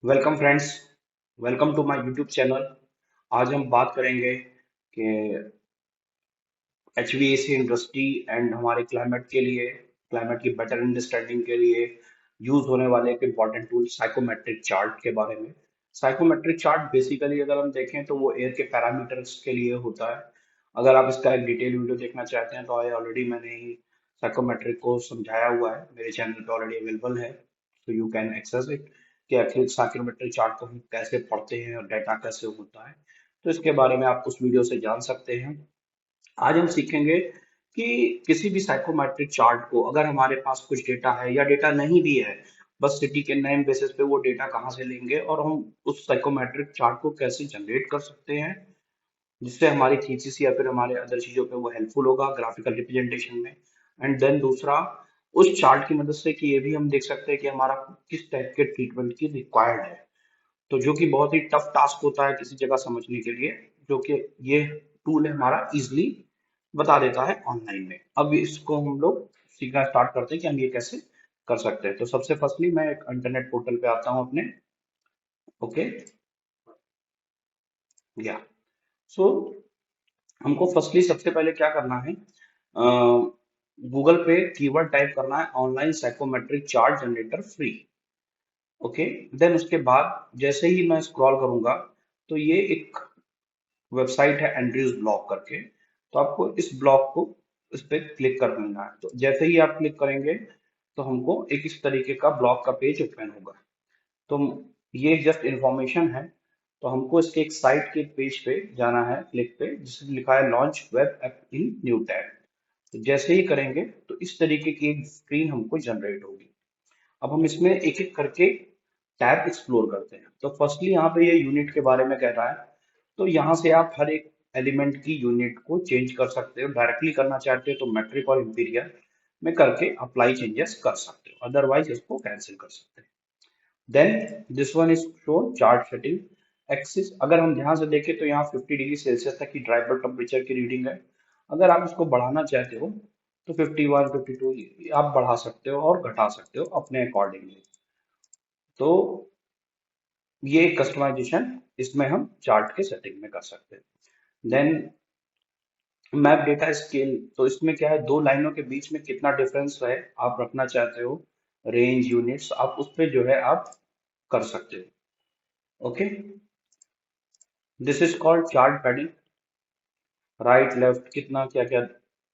Welcome friends. Welcome to my YouTube channel. आज हम बात करेंगे कि एचवीएसी इंडस्ट्री एंड हमारे क्लाइमेट के लिए, क्लाइमेट की बेटर अंडरस्टैंडिंग के लिए यूज होने वाले एक इम्पॉर्टेंट टूल साइकोमेट्रिक चार्ट के बारे में। साइकोमेट्रिक चार्ट बेसिकली अगर हम देखें तो वो एयर के पैरामीटर्स के लिए होता है। अगर आप इसका एक डिटेल वीडियो देखना चाहते हैं तो आई ऑलरेडी मैंने ही साइकोमेट्रिक को समझाया हुआ है, मेरे चैनल पे ऑलरेडी अवेलेबल है, तो यू कैन एक्सेस इट कि आखिर साइकोमेट्रिक चार्ट को हम कैसे पढ़ते हैं और डाटा कैसे होता है। तो इसके बारे में आप उस वीडियो से जान सकते हैं। आज हम सीखेंगे कि किसी भी साइकोमेट्रिक चार्ट को अगर हमारे पास कुछ डेटा है या डेटा नहीं भी है, बस सिटी के नेम बेसिस पे वो डेटा कहाँ से लेंगे और हम उस साइकोमेट्रिक चार्ट को कैसे जनरेट कर सकते हैं जिससे हमारी थीसिस या फिर हमारे अदर चीजों पे वो हेल्पफुल होगा ग्राफिकल रिप्रेजेंटेशन में। एंड देन दूसरा, उस चार्ट की मदद से कि ये भी हम देख सकते हैं कि हमारा किस टाइप के ट्रीटमेंट की रिक्वायर्ड है, तो जो कि बहुत ही टफ टास्क होता है किसी जगह समझने के लिए, जो कि ये टूल है हमारा इजिली बता देता है ऑनलाइन में। अब इसको हम लोग सीखना स्टार्ट करते हैं कि हम ये कैसे कर सकते हैं। तो सबसे फर्स्टली मैं एक इंटरनेट पोर्टल पे आता हूँ अपने। ओके, या सो हमको फर्स्टली सबसे पहले क्या करना है, गूगल पे कीवर्ड टाइप करना है online psychometric chart generator free. Okay, then उसके बाद जैसे ही मैं स्क्रॉल करूंगा तो ये एक वेबसाइट है एंड्रयूज ब्लॉग करके, तो आपको इस ब्लॉग को इस पे क्लिक कर देना है। तो जैसे ही आप क्लिक करेंगे तो हमको एक इस तरीके का ब्लॉग का पेज ओपन होगा। तो ये जस्ट इंफॉर्मेशन है, तो हमको इसके एक साइट के पेज पे जाना है, क्लिक पे जिसमें लिखा है लॉन्च वेब ऐप इन न्यू टैब। तो जैसे ही करेंगे तो इस तरीके की एक स्क्रीन हमको जनरेट होगी। अब हम इसमें एक एक करके टैब एक्सप्लोर करते हैं। तो फर्स्टली यहाँ पे ये यूनिट के बारे में कह रहा है, तो यहाँ से आप हर एक एलिमेंट की यूनिट को चेंज कर सकते हो। डायरेक्टली करना चाहते हो तो मेट्रिक और इंपीरियल में करके अप्लाई चेंजेस कर सकते हो, अदरवाइज इसको कैंसिल कर सकते हैं। Then this one is shown chart setting axis. अगर हम ध्यान से देखें तो यहाँ 50 डिग्री सेल्सियस तक की ड्राई बल्ब टेम्परेचर की रीडिंग है। अगर आप इसको बढ़ाना चाहते हो तो 51 52 आप बढ़ा सकते हो और घटा सकते हो अपने अकॉर्डिंगली। तो ये कस्टमाइजेशन इसमें हम चार्ट के सेटिंग में कर सकते हैं। देन मैप डेटा स्केल, तो इसमें क्या है, दो लाइनों के बीच में कितना डिफरेंस है आप रखना चाहते हो, रेंज यूनिट्स आप उस पे जो है आप कर सकते हो। Okay, this is called chart padding. Right left कितना क्या क्या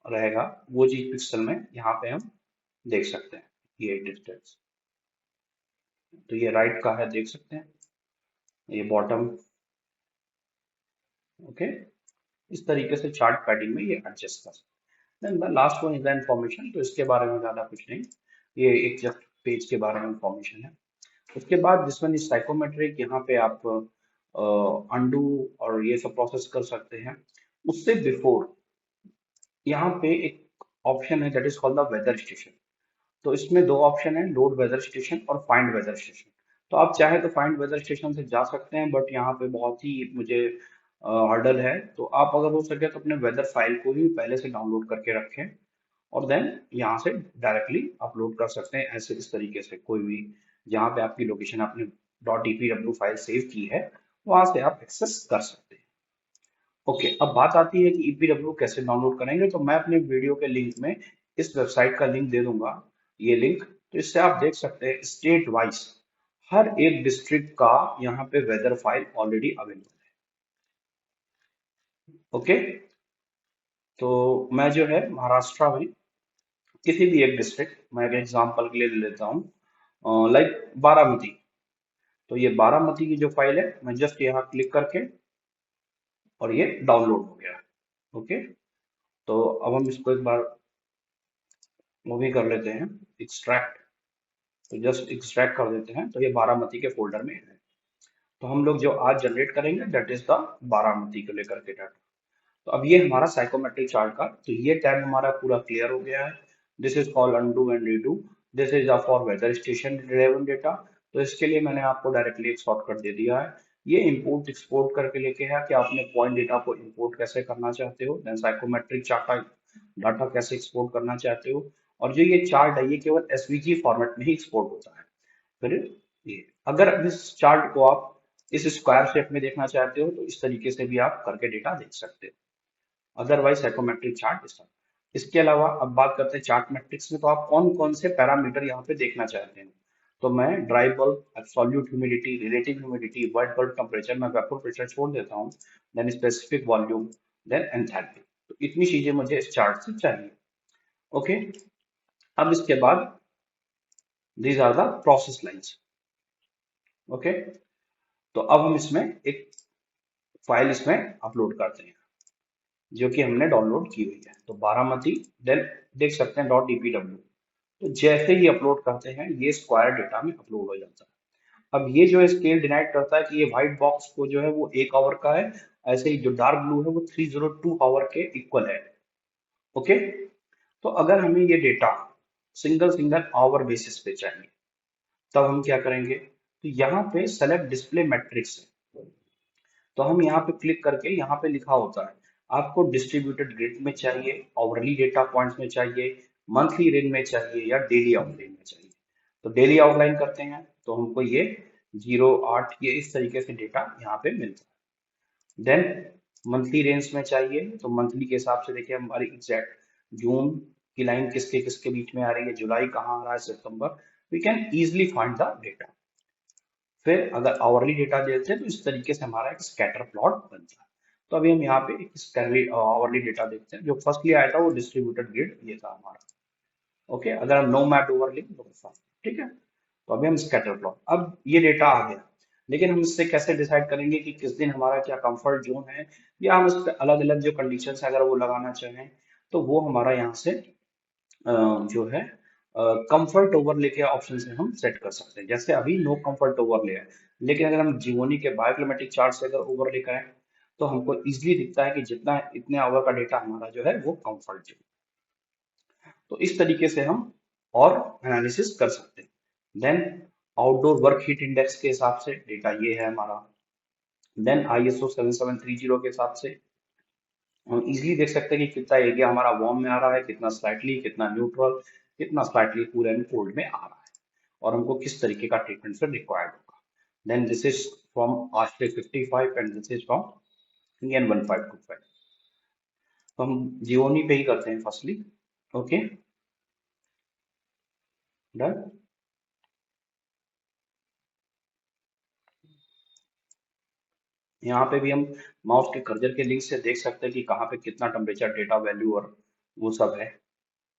रहेगा वो चीज पिक्सल में यहाँ पे हम देख सकते हैं। ये डिस्टेंस, तो ये राइट का है देख सकते हैं, ये बॉटम। ओके, इस तरीके से चार्ट पैडिंग में ये एडजस्ट कर सकते हैं। Then the last one is the information, तो इसके बारे में ज्यादा कुछ नहीं, ये एक जस्ट पेज के बारे में इंफॉर्मेशन है। उसके बाद दिस वन इज साइकोमेट्रिक, यहाँ पे आप अंडू और ये सब प्रोसेस कर सकते हैं। उससे बिफोर यहाँ पे एक ऑप्शन है that is called the weather station. तो इसमें दो ऑप्शन है, लोड वेदर स्टेशन और फाइंड वेदर स्टेशन। तो आप चाहे तो फाइंड वेदर स्टेशन से जा सकते हैं, बट यहाँ पे बहुत ही मुझे हर्डल है, तो आप अगर हो सके तो अपने वेदर फाइल को ही पहले से डाउनलोड करके रखें और देन यहाँ से डायरेक्टली अपलोड कर सकते हैं ऐसे इस तरीके से। कोई भी जहाँ पे आपकी लोकेशन आपने .epw फाइल सेव की है वहां से आप एक्सेस कर सकते हैं। ओके, अब बात आती है कि ईपीडब्ल्यू कैसे डाउनलोड करेंगे। तो मैं अपने वीडियो के लिंक में इस वेबसाइट का लिंक दे दूंगा, ये लिंक, तो इससे आप देख सकते हैं स्टेट वाइज हर एक डिस्ट्रिक्ट का यहाँ पे वेदर फाइल ऑलरेडी अवेलेबल है। ओके, तो मैं जो है महाराष्ट्र में किसी भी एक डिस्ट्रिक्ट, मैं एक एग्जांपल के लिए ले लेता हूँ लाइक बारामती। तो ये बारामती की जो फाइल है मैं जस्ट यहाँ क्लिक करके और ये डाउनलोड हो गया। ओके, तो अब हम इसको एक बार मूवी कर लेते हैं, एक्सट्रैक्ट। तो जस्ट एक्सट्रैक्ट कर देते हैं, तो ये बारामती के फोल्डर में है। तो हम लोग जो आज जनरेट करेंगे दैट इज द बारामती को लेकर के डाटा। तो अब ये हमारा साइकोमेट्रिक चार्ट का, तो ये टैब हमारा पूरा क्लियर हो गया है। This is called undo and redo. This is for weather station relevant data. तो इसके लिए मैंने आपको डायरेक्टली एक शॉर्टकट दे दिया है। ये इंपोर्ट एक्सपोर्ट करके लेके है कि आपने पॉइंट डेटा को इंपोर्ट कैसे करना चाहते हो, देन साइकोमेट्रिक चार्ट का डाटा कैसे एक्सपोर्ट करना चाहते हो। और जो ये चार्ट है ये केवल एसवीजी फॉर्मेट में ही एक्सपोर्ट होता है। फिर ये अगर अब इस चार्ट को आप इस स्क्वायर शेप में देखना चाहते हो तो इस तरीके से भी आप करके डेटा देख सकते हो। अदरवाइज साइकोमेट्रिक चार्ट इस तरह। इसके अलावा अब बात करते हैं चार्ट मैट्रिक्स में, तो आप कौन कौन से पैरामीटर यहाँ पे देखना चाहते हैं। तो मैं dry bulb, absolute humidity, relative humidity, wet bulb temperature, मैं वेपर प्रेशर छोड़ देता हूँ, then specific volume, then enthalpy. तो इतनी चीजें मुझे इस चार्ट से चाहिए। ओके, अब इसके बाद these are the process lines. Okay, तो अब हम इसमें एक फाइल इसमें अपलोड करते हैं जो कि हमने डाउनलोड की हुई है। तो बारामती, देन देख सकते हैं .dpw। तो जैसे ही अपलोड करते हैं ये स्क्वायर डेटा में अपलोड हो जाता है। अब ये जो स्केल डिनाइट करता है कि ये व्हाइट बॉक्स को जो है वो 1 आवर का है, ऐसे ही जो डार्क ब्लू है वो 302 आवर के इक्वल है। ओके, तो अगर हमें ये data single single hour basis पे चाहिए तब हम क्या करेंगे, तो यहाँ पे सेलेक्ट डिस्प्ले मैट्रिक्स है, तो हम यहाँ पे क्लिक करके यहाँ पे लिखा होता है आपको डिस्ट्रीब्यूटेड ग्रिड में चाहिए, आवरली डेटा पॉइंट्स में चाहिए, मंथली रेंज में चाहिए, या डेली आउटलाइन में चाहिए। तो डेली आउटलाइन करते हैं तो हमको ये 0 8 ये इस तरीके से डेटा यहाँ पे मिलता है। देन मंथली रेंज में चाहिए तो मंथली के हिसाब से देखिए हमारी एग्जैक्ट जून की लाइन किसके किसके बीच में आ रही है, जुलाई कहाँ आ रहा है, सितंबर, we can easily find the data. फिर अगर आवरली डेटा देते हैं तो इस तरीके से हमारा एक स्कैटर प्लॉट बनता है। तो अभी हम यहाँ पे एक आवरली डेटा देखते हैं। जो फर्स्टली आया था वो डिस्ट्रीब्यूटेड ग्रिड ये था हमारा। ओके, अगर हम नो मैप ओवरले तो फर्स्ट, ठीक है। तो अभी हम स्कैटर प्लॉट, अब ये डेटा आ गया, लेकिन हम इससे कैसे डिसाइड करेंगे कि किस दिन हमारा क्या कंफर्ट जोन है, या हम इस पे अलग अलग जो कंडीशंस है अगर वो लगाना चाहें तो वो हमारा यहाँ से जो है कंफर्ट ओवरले के ऑप्शन से हम सेट कर सकते हैं। जैसे अभी नो कंफर्ट ओवरले है, लेकिन अगर हम जीओनी के बायोक्लिमेटिक चार्ट से अगर ओवरले करें तो हमको इजीली दिखता है कि जितना इतने आवर का डेटा हमारा जो है वो कंफर्ट जोन। तो इस तरीके से हम और एनालिसिस कर सकते हैं। Then outdoor work heat index के हिसाब से डेटा ये है हमारा। देन ISO 7730 के हिसाब से हम इजीली देख सकते हैं कि कितना एरिया हमारा वार्म में आ रहा है, कितना स्लाइटली, कितना न्यूट्रल, कितना स्लाइटली कूल एंड कोल्ड में आ रहा है, और हमको किस तरीके का ट्रीटमेंट फिर रिक्वायर्ड होगा। Then this is from Astra 55 and this is from Indian 1525। तो हम जियोनी पे ही करते हैं फर्स्टली। Okay, done. यहाँ पे भी हम माउस के कर्सर के लिंक से देख सकते हैं कि कहाँ पे कितना टेम्परेचर डेटा वैल्यू और वो सब है,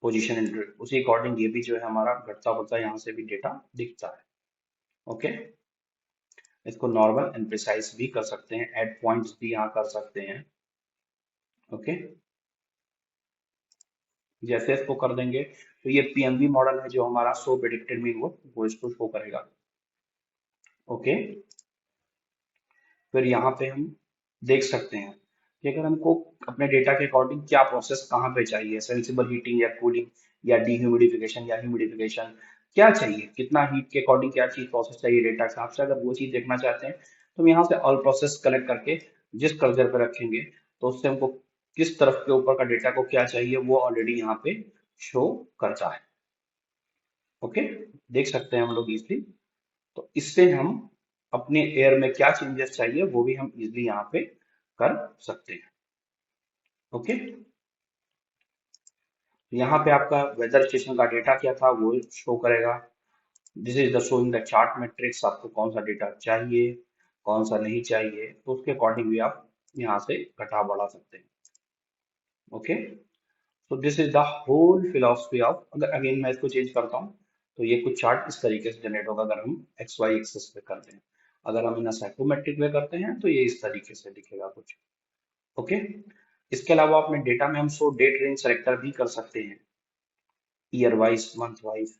पोजीशन एंड उसी अकॉर्डिंग ये भी जो है हमारा घटता बढ़ता यहाँ से भी डेटा दिखता है। ओके, इसको नॉर्मल एंड प्रिसाइज भी कर सकते हैं, एड पॉइंट्स भी यहाँ कर सकते हैं। ओके, जैसे इसको कर देंगे तो ये PMV मॉडल है जो हमारा शो प्रेडिक्टेड मीन वो इसको शो करेगा। ओके, फिर यहाँ पे हम देख सकते हैं कि अगर हमको अपने डेटा के अकॉर्डिंग क्या प्रोसेस कहाँ पे चाहिए, सेंसिबल हीटिंग या कूलिंग या डीह्यूमिडिफिकेशन या ह्यूमिडिफिकेशन, क्या चाहिए, कितना हीट के अकॉर्डिंग क्या चीज प्रोसेस चाहिए डेटा के हिसाब से, अगर वो चीज देखना चाहते हैं तो हम यहाँ से ऑल प्रोसेस कलेक्ट करके जिस कर्सर पे रखेंगे तो उससे हमको किस तरफ के ऊपर का डेटा को क्या चाहिए वो ऑलरेडी यहाँ पे शो करता है। ओके, देख सकते हैं हम लोग इजिली। तो इससे हम अपने एयर में क्या चेंजेस चाहिए वो भी हम इजिली यहाँ पे कर सकते हैं। ओके, यहाँ पे आपका वेदर स्टेशन का डेटा क्या था वो शो करेगा। This is the showing the chart matrix, आपको कौन सा डेटा चाहिए कौन सा नहीं चाहिए तो उसके अकॉर्डिंग भी आप यहाँ से घटा बढ़ा सकते हैं। ओके, तो this is the whole philosophy of, अगर अगेन मैं इसको चेंज करता हूँ तो ये कुछ चार्ट इस तरीके से जनरेट होगा अगर हम XY एक्सिस पे करते हैं। अगर हम इन्हें साइकोमेट्रिक में करते हैं तो ये इस तरीके से दिखेगा कुछ। ओके, इसके अलावा अपने डेटा में हम शो डेट रेंज सेलेक्टर भी कर सकते हैं, ईयर वाइज, मंथ वाइज,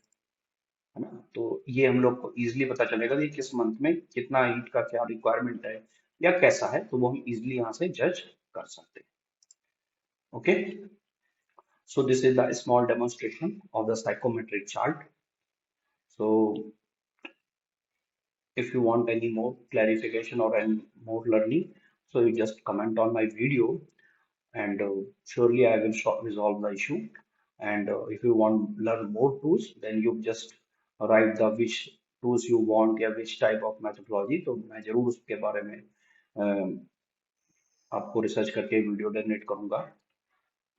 है ना। तो ये हम लोग को इजिली पता चलेगा कि किस मंथ में कितना हीट का क्या रिक्वायरमेंट है या कैसा है, तो वो हम इजिली यहाँ से जज कर सकते हैं। Okay, so this is the small demonstration of the psychometric chart. So if you want any more clarification or any more learning, so you just comment on my video, and surely I will resolve the issue. And if you want learn more tools, then you just write the wish tools you want या which type of methodology, तो मैं जरूर उसके बारे में आपको research करके video donate करूंगा।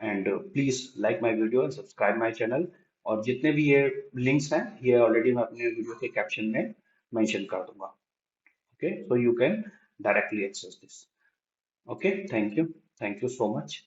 And please like my video and subscribe my channel. और जितने भी ये लिंक्स हैं ये ऑलरेडी मैं अपने वीडियो के कैप्शन में मेंशन कर दूंगा। Okay, so you can directly access this. Okay, thank you so much.